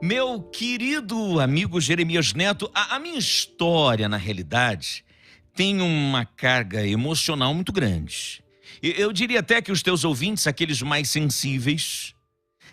Meu querido amigo Jeremias Neto, a minha história, na realidade, tem uma carga emocional muito grande. Eu diria até que os teus ouvintes, aqueles mais sensíveis,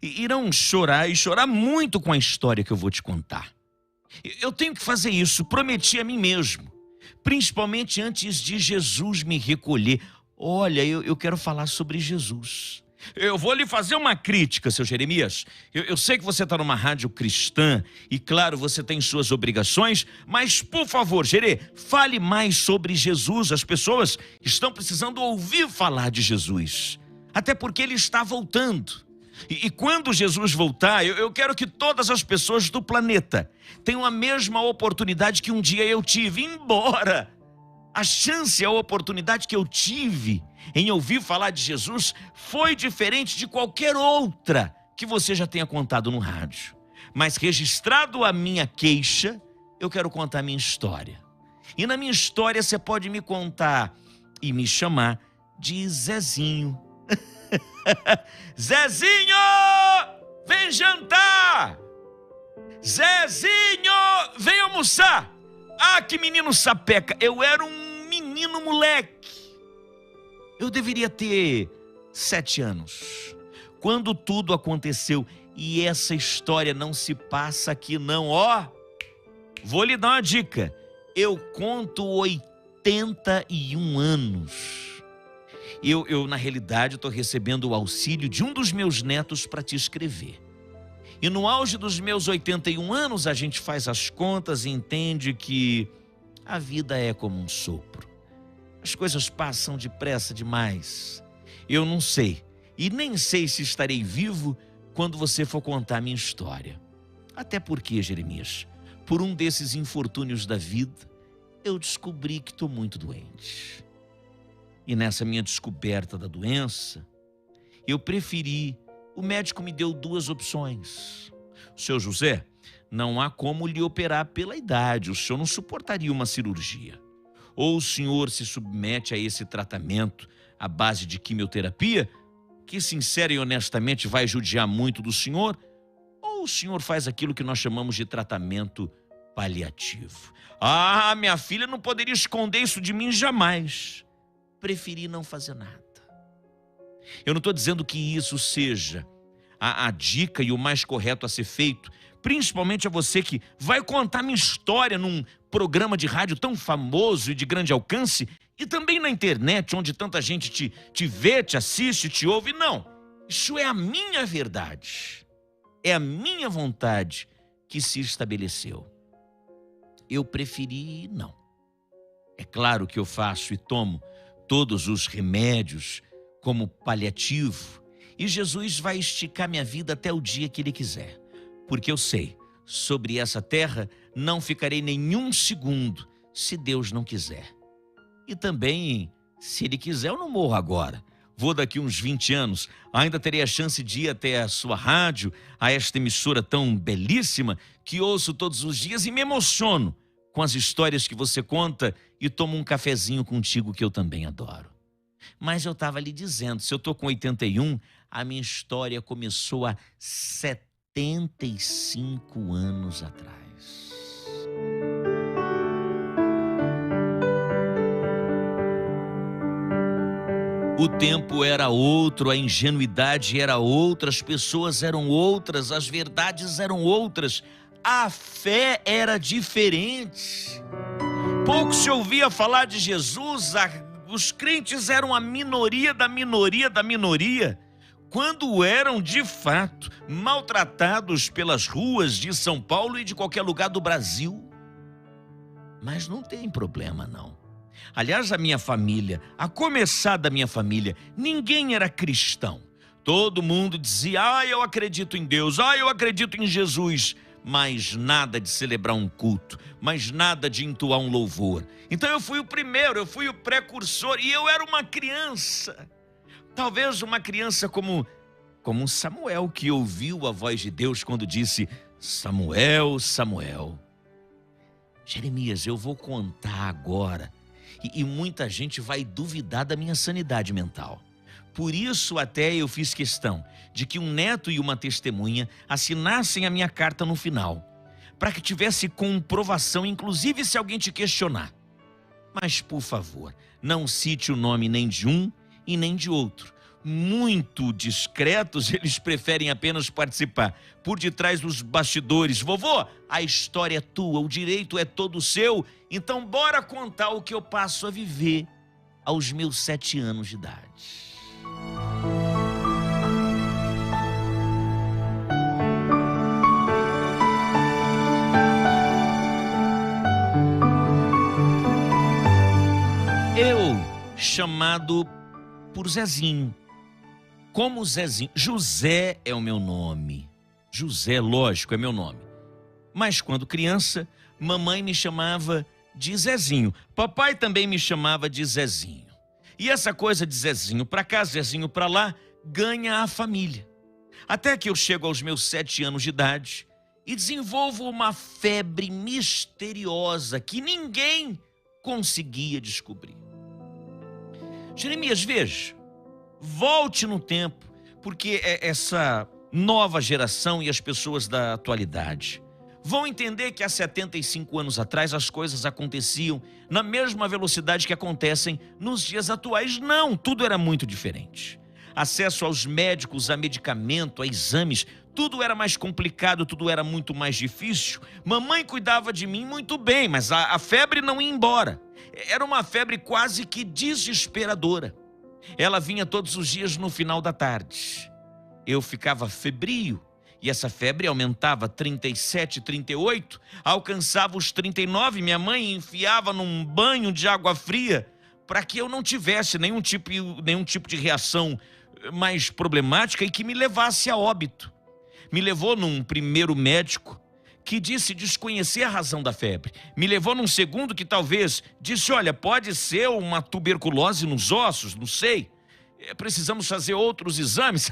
irão chorar e chorar muito com a história que eu vou te contar. Eu tenho que fazer isso, prometi a mim mesmo, principalmente antes de Jesus me recolher. Olha, eu quero falar sobre Jesus. Eu vou lhe fazer uma crítica, seu Jeremias. Eu sei que você está numa rádio cristã e, claro, você tem suas obrigações, mas, por favor, Jerê, fale mais sobre Jesus. As pessoas estão precisando ouvir falar de Jesus, até porque ele está voltando. E quando Jesus voltar, eu quero que todas as pessoas do planeta tenham a mesma oportunidade que um dia eu tive, embora a chance, a oportunidade que eu tive em ouvir falar de Jesus foi diferente de qualquer outra que você já tenha contado no rádio. Mas registrado a minha queixa, eu quero contar a minha história. E na minha história você pode me contar e me chamar de Zezinho. Zezinho, vem jantar! Zezinho, vem almoçar! Ah, que menino sapeca! Eu era um menino moleque. Eu deveria ter 7 anos, quando tudo aconteceu. E essa história não se passa aqui não, ó. Vou lhe dar uma dica. Eu conto 81 anos. Eu na realidade, estou recebendo o auxílio de um dos meus netos para te escrever. E no auge dos meus 81 anos, a gente faz as contas e entende que a vida é como um sopro. As coisas passam depressa demais. Eu não sei, e nem sei se estarei vivo quando você for contar a minha história. Até porque, Jeremias, por um desses infortúnios da vida, eu descobri que estou muito doente. E nessa minha descoberta da doença, o médico me deu 2 opções. Seu José, não há como lhe operar pela idade, o senhor não suportaria uma cirurgia. Ou o senhor se submete a esse tratamento à base de quimioterapia, que sincera e honestamente vai judiar muito do senhor, ou o senhor faz aquilo que nós chamamos de tratamento paliativo. Ah, minha filha não poderia esconder isso de mim jamais. Preferi não fazer nada. Eu não estou dizendo que isso seja a dica e o mais correto a ser feito, principalmente a você que vai contar minha história num programa de rádio tão famoso e de grande alcance, e também na internet, onde tanta gente te vê, te assiste, te ouve. Não, isso é a minha verdade, é a minha vontade que se estabeleceu. Eu preferi não. É claro que eu faço e tomo todos os remédios como paliativo, e Jesus vai esticar minha vida até o dia que Ele quiser, porque eu sei, sobre essa terra não ficarei nenhum segundo se Deus não quiser. E também, se Ele quiser, eu não morro agora. Vou daqui uns 20 anos, ainda terei a chance de ir até a sua rádio, a esta emissora tão belíssima que ouço todos os dias e me emociono com as histórias que você conta e tomo um cafezinho contigo que eu também adoro. Mas eu estava lhe dizendo, se eu estou com 81, a minha história começou há 75 anos atrás. O tempo era outro, a ingenuidade era outra, as pessoas eram outras, as verdades eram outras, a fé era diferente. Pouco se ouvia falar de Jesus, os crentes eram a minoria da minoria da minoria, quando eram de fato maltratados pelas ruas de São Paulo e de qualquer lugar do Brasil. Mas não tem problema não. Aliás, a minha família, a começar da minha família, ninguém era cristão. Todo mundo dizia, eu acredito em Deus, eu acredito em Jesus, mas nada de celebrar um culto, mas nada de entoar um louvor. Então eu fui o primeiro, eu fui o precursor, e eu era uma criança. Talvez uma criança como Samuel, que ouviu a voz de Deus quando disse, Samuel, Samuel. Jeremias, eu vou contar agora, e muita gente vai duvidar da minha sanidade mental, Por isso até eu fiz questão de que um neto e uma testemunha assinassem a minha carta no final, para que tivesse comprovação, inclusive se alguém te questionar. Mas, por favor, não cite o nome nem de um e nem de outro. Muito discretos, eles preferem apenas participar por detrás dos bastidores. Vovô, a história é tua, o direito é todo seu, então bora contar o que eu passo a viver aos meus 7 anos de idade. Eu, chamado por Zezinho. Como Zezinho? José é o meu nome. José, lógico, é meu nome. Mas quando criança, mamãe me chamava de Zezinho. Papai também me chamava de Zezinho. E essa coisa de Zezinho pra cá, Zezinho pra lá, ganha a família. Até que eu chego aos meus 7 anos de idade e desenvolvo uma febre misteriosa que ninguém conseguia descobrir. Jeremias, veja, volte no tempo, porque essa nova geração e as pessoas da atualidade vão entender que há 75 anos atrás as coisas aconteciam na mesma velocidade que acontecem nos dias atuais. Não, tudo era muito diferente. Acesso aos médicos, a medicamento, a exames, tudo era mais complicado, tudo era muito mais difícil. Mamãe cuidava de mim muito bem, mas a febre não ia embora. Era uma febre quase que desesperadora. Ela vinha todos os dias no final da tarde. Eu ficava febril e essa febre aumentava 37, 38, alcançava os 39. Minha mãe enfiava num banho de água fria para que eu não tivesse nenhum tipo de reação mais problemática e que me levasse a óbito. Me levou num primeiro médico que disse desconhecer a razão da febre. Me levou num segundo que talvez disse, olha, pode ser uma tuberculose nos ossos, não sei. Precisamos fazer outros exames.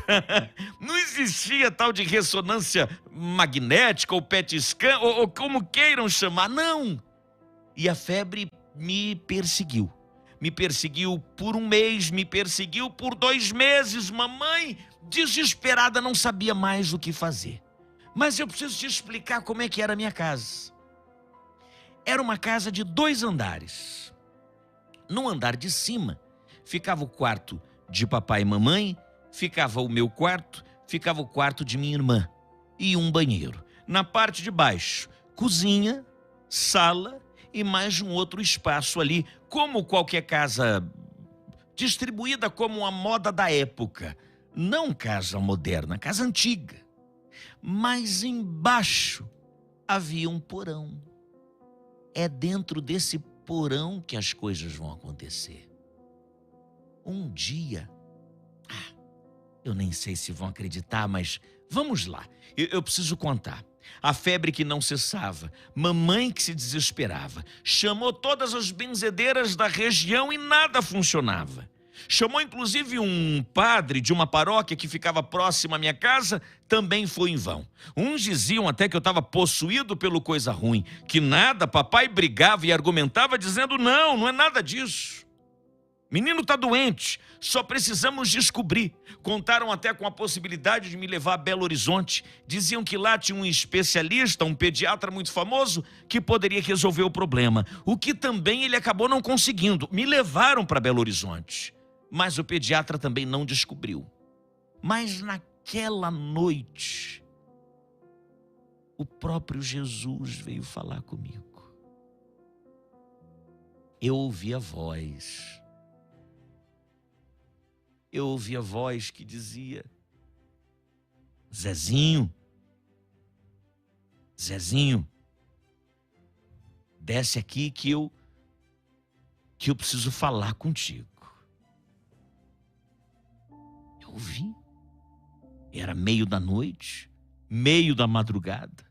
Não existia tal de ressonância magnética ou PET scan, ou como queiram chamar, não. E a febre me perseguiu. Me perseguiu por 1 mês, me perseguiu por 2 meses. Mamãe, desesperada, não sabia mais o que fazer. Mas eu preciso te explicar como é que era a minha casa. Era uma casa de 2 andares. No andar de cima, ficava o quarto de papai e mamãe, ficava o meu quarto, ficava o quarto de minha irmã e um banheiro. Na parte de baixo, cozinha, sala e mais um outro espaço ali, como qualquer casa distribuída como a moda da época. Não casa moderna, casa antiga. Mas embaixo havia um porão. É dentro desse porão que as coisas vão acontecer. Um dia, eu nem sei se vão acreditar, mas vamos lá. Eu preciso contar. A febre que não cessava, mamãe que se desesperava, chamou todas as benzedeiras da região e nada funcionava. Chamou inclusive um padre de uma paróquia que ficava próxima à minha casa, também foi em vão. Uns diziam até que eu estava possuído pelo coisa ruim, que nada, papai brigava e argumentava dizendo não, não é nada disso. Menino está doente, só precisamos descobrir. Contaram até com a possibilidade de me levar a Belo Horizonte. Diziam que lá tinha um especialista, um pediatra muito famoso, que poderia resolver o problema. O que também ele acabou não conseguindo. Me levaram para Belo Horizonte. Mas o pediatra também não descobriu. Mas naquela noite, o próprio Jesus veio falar comigo. Eu ouvi a voz. Eu ouvi a voz que dizia, Zezinho, Zezinho, desce aqui que eu preciso falar contigo. Eu ouvi. Era meio da noite, meio da madrugada.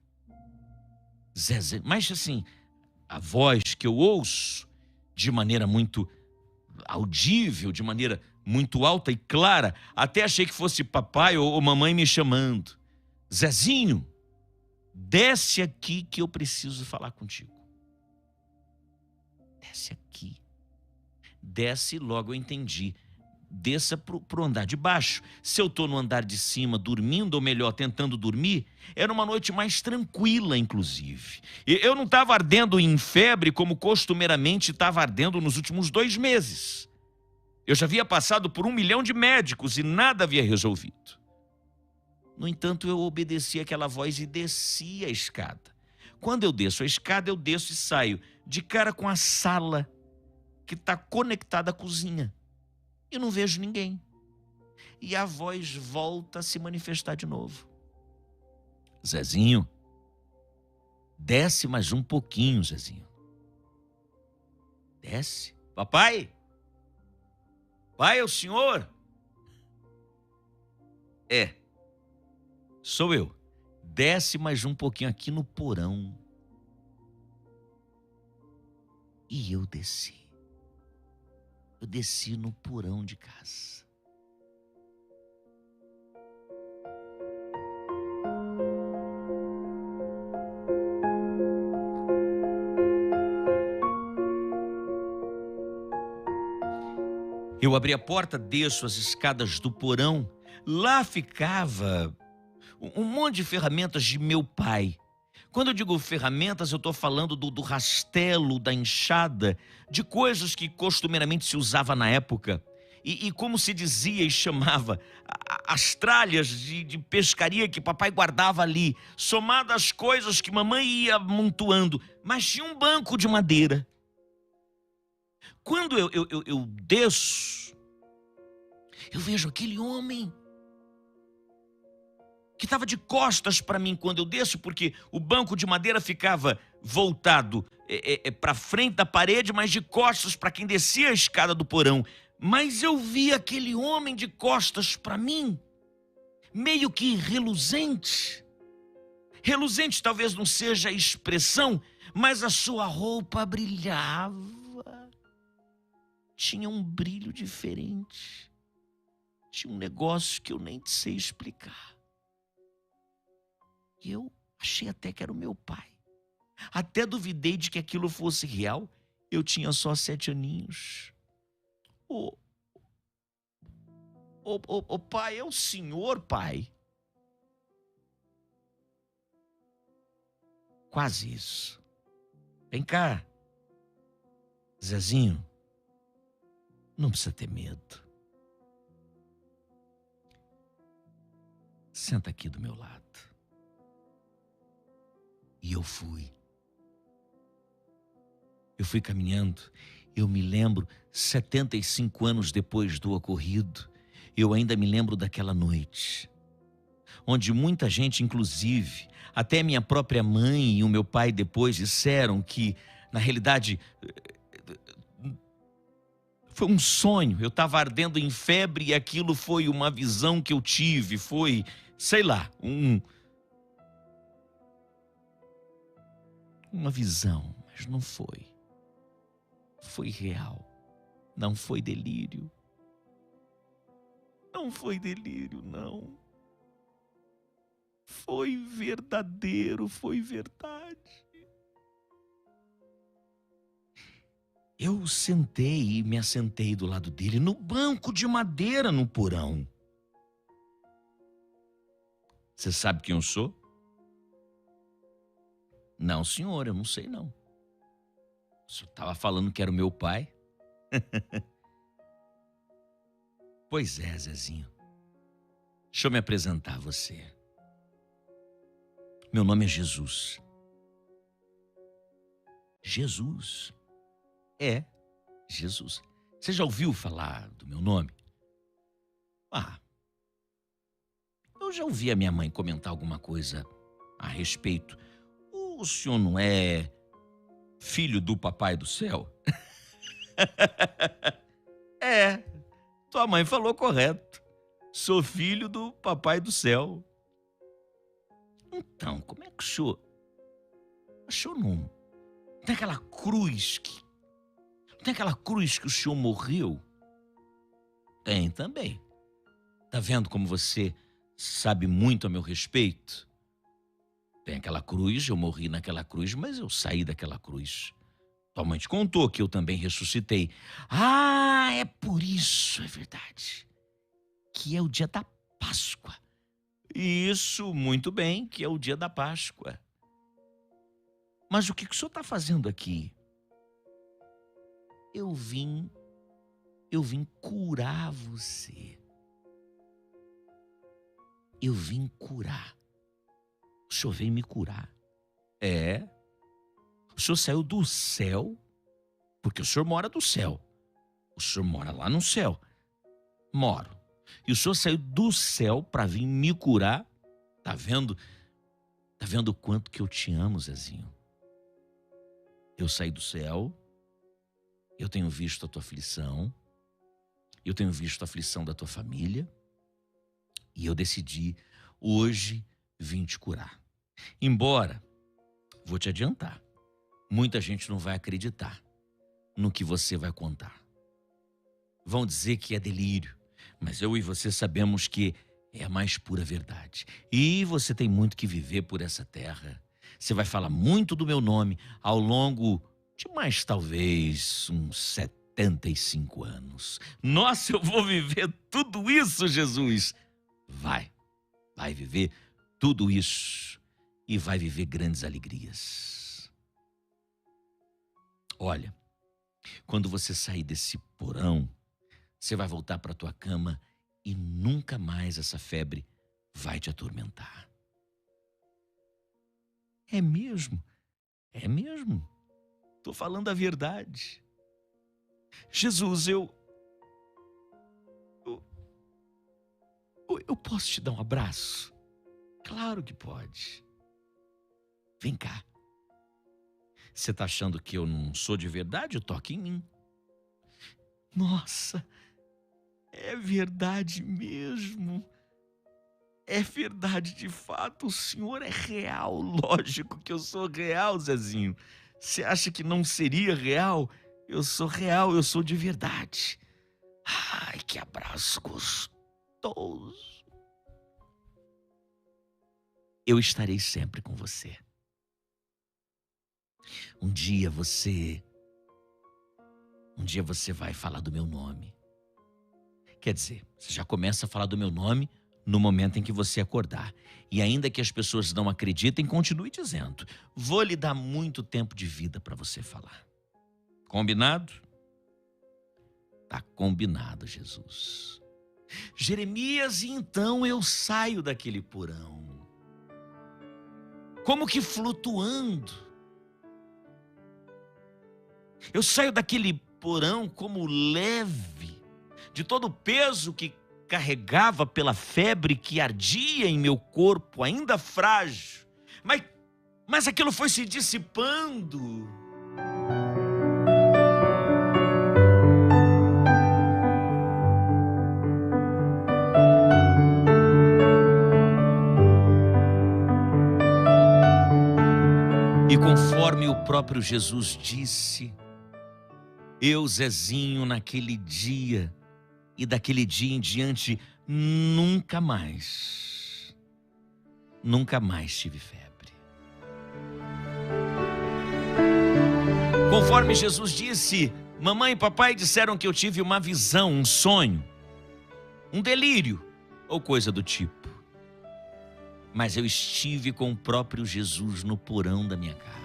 Zezinho, mas assim, a voz que eu ouço de maneira muito audível, de maneira muito alta e clara, até achei que fosse papai ou mamãe me chamando. Zezinho, desce aqui que eu preciso falar contigo. Desce aqui. Desce, logo eu entendi. desça pro andar de baixo. Se eu tô no andar de cima dormindo, ou melhor, tentando dormir, era uma noite mais tranquila, inclusive. Eu não estava ardendo em febre como costumeiramente estava ardendo nos últimos 2 meses. Eu já havia passado por 1 milhão de médicos e nada havia resolvido. No entanto, eu obedeci àquela voz e desci a escada. Quando eu desço a escada, eu desço e saio de cara com a sala que está conectada à cozinha. Eu não vejo ninguém. E a voz volta a se manifestar de novo. Zezinho, desce mais um pouquinho, Zezinho. Desce. Papai? Pai, é o senhor? É, sou eu. Desce mais um pouquinho aqui no porão. E eu desci. Eu desci no porão de casa. Eu abri a porta, desço as escadas do porão. Lá ficava um monte de ferramentas de meu pai. Quando eu digo ferramentas, eu estou falando do rastelo, da enxada, de coisas que costumeiramente se usava na época. E como se dizia e chamava, as tralhas de pescaria que papai guardava ali, somadas às coisas que mamãe ia amontoando. Mas tinha um banco de madeira. Quando eu desço, eu vejo aquele homem que estava de costas para mim quando eu desço, porque o banco de madeira ficava voltado para frente da parede, mas de costas para quem descia a escada do porão. Mas eu vi aquele homem de costas para mim, meio que reluzente. Reluzente talvez não seja a expressão, mas a sua roupa brilhava. Tinha um brilho diferente. Tinha um negócio que eu nem sei explicar. E eu achei até que era o meu pai. Até duvidei de que aquilo fosse real. Eu tinha só 7 aninhos. Ô pai, é o senhor, pai? Quase isso. Vem cá, Zezinho. Não precisa ter medo. Senta aqui do meu lado. E eu fui. Eu fui caminhando. Eu me lembro, 75 anos depois do ocorrido, eu ainda me lembro daquela noite, onde muita gente, inclusive, até minha própria mãe e o meu pai depois disseram que, na realidade, foi um sonho. Eu estava ardendo em febre e aquilo foi uma visão que eu tive. Foi, sei lá, uma visão, mas não foi. Foi real. Não foi delírio. Não foi delírio, não. Foi verdadeiro, foi verdade. Eu sentei e me assentei do lado dele, no banco de madeira no porão. Você sabe quem eu sou? Não, senhor, eu não sei não. O senhor estava falando que era o meu pai? Pois é, Zezinho. Deixa eu me apresentar a você. Meu nome é Jesus. Jesus? É, Jesus. Você já ouviu falar do meu nome? Eu já ouvi a minha mãe comentar alguma coisa a respeito. O senhor não é filho do Papai do Céu? É, tua mãe falou correto. Sou filho do Papai do Céu. Então, como é que o senhor não tem aquela cruz que o senhor morreu? Tem também. Tá vendo como você sabe muito a meu respeito? Tem aquela cruz, eu morri naquela cruz, mas eu saí daquela cruz. Tua mãe te contou que eu também ressuscitei. Ah, é por isso, é verdade, que é o dia da Páscoa. Isso, muito bem, que é o dia da Páscoa. Mas o que o senhor está fazendo aqui? Eu vim curar você. Eu vim curar. O senhor veio me curar. É. O senhor saiu do céu, porque o senhor mora do céu. O senhor mora lá no céu. Moro. E o senhor saiu do céu para vir me curar. Tá vendo? Tá vendo o quanto que eu te amo, Zezinho? Eu saí do céu. Eu tenho visto a tua aflição. Eu tenho visto a aflição da tua família. E eu decidi hoje vir te curar. Embora, vou te adiantar, muita gente não vai acreditar no que você vai contar. Vão dizer que é delírio, mas eu e você sabemos que é a mais pura verdade. E você tem muito que viver por essa terra. Você vai falar muito do meu nome ao longo de mais talvez uns 75 anos. Nossa, eu vou viver tudo isso, Jesus! Vai viver tudo isso e vai viver grandes alegrias. Olha, quando você sair desse porão, você vai voltar para tua cama e nunca mais essa febre vai te atormentar. É mesmo? É mesmo. Tô falando a verdade. Jesus, eu posso te dar um abraço? Claro que pode. Vem cá. Você tá achando que eu não sou de verdade? Toque em mim. Nossa, é verdade mesmo. É verdade de fato, o senhor é real. Lógico que eu sou real, Zezinho. Você acha que não seria real? Eu sou real, eu sou de verdade. Ai, que abraço gostoso. Eu estarei sempre com você. Um dia você vai falar do meu nome. Quer dizer, você já começa a falar do meu nome no momento em que você acordar. E ainda que as pessoas não acreditem, continue dizendo. Vou lhe dar muito tempo de vida para você falar. Combinado? Tá combinado, Jesus. Jeremias, e então eu saio daquele porão. Como que flutuando. Eu saio daquele porão como leve, de todo o peso que carregava pela febre que ardia em meu corpo, ainda frágil. Mas aquilo foi se dissipando. E conforme o próprio Jesus disse, eu, Zezinho, naquele dia e daquele dia em diante, nunca mais tive febre. Conforme Jesus disse, mamãe e papai disseram que eu tive uma visão, um sonho, um delírio ou coisa do tipo. Mas eu estive com o próprio Jesus no porão da minha casa.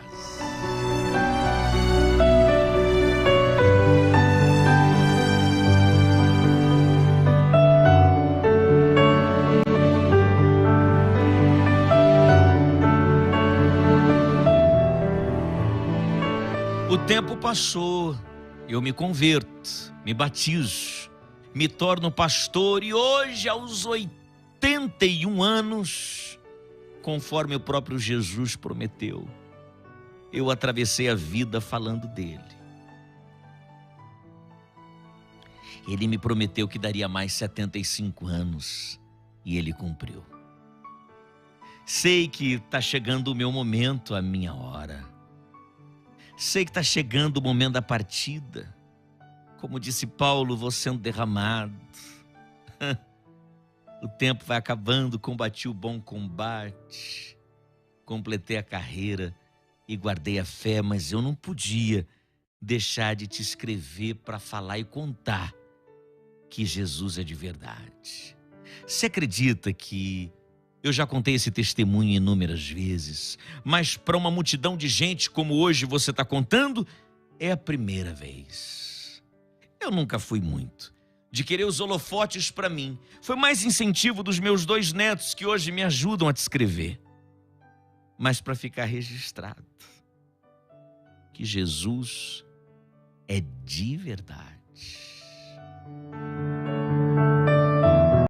O tempo passou, eu me converto, me batizo, me torno pastor e hoje, aos 81 anos, conforme o próprio Jesus prometeu, eu atravessei a vida falando dele. Ele me prometeu que daria mais 75 anos e ele cumpriu. Sei que está chegando o meu momento, a minha hora. Sei que está chegando o momento da partida. Como disse Paulo, vou sendo derramado. O tempo vai acabando, combati o bom combate, completei a carreira e guardei a fé, mas eu não podia deixar de te escrever para falar e contar que Jesus é de verdade. Você acredita que eu já contei esse testemunho inúmeras vezes, mas para uma multidão de gente como hoje você está contando, é a primeira vez. Eu nunca fui muito de querer os holofotes para mim. Foi mais incentivo dos meus 2 netos que hoje me ajudam a te escrever. Mas para ficar registrado que Jesus é de verdade.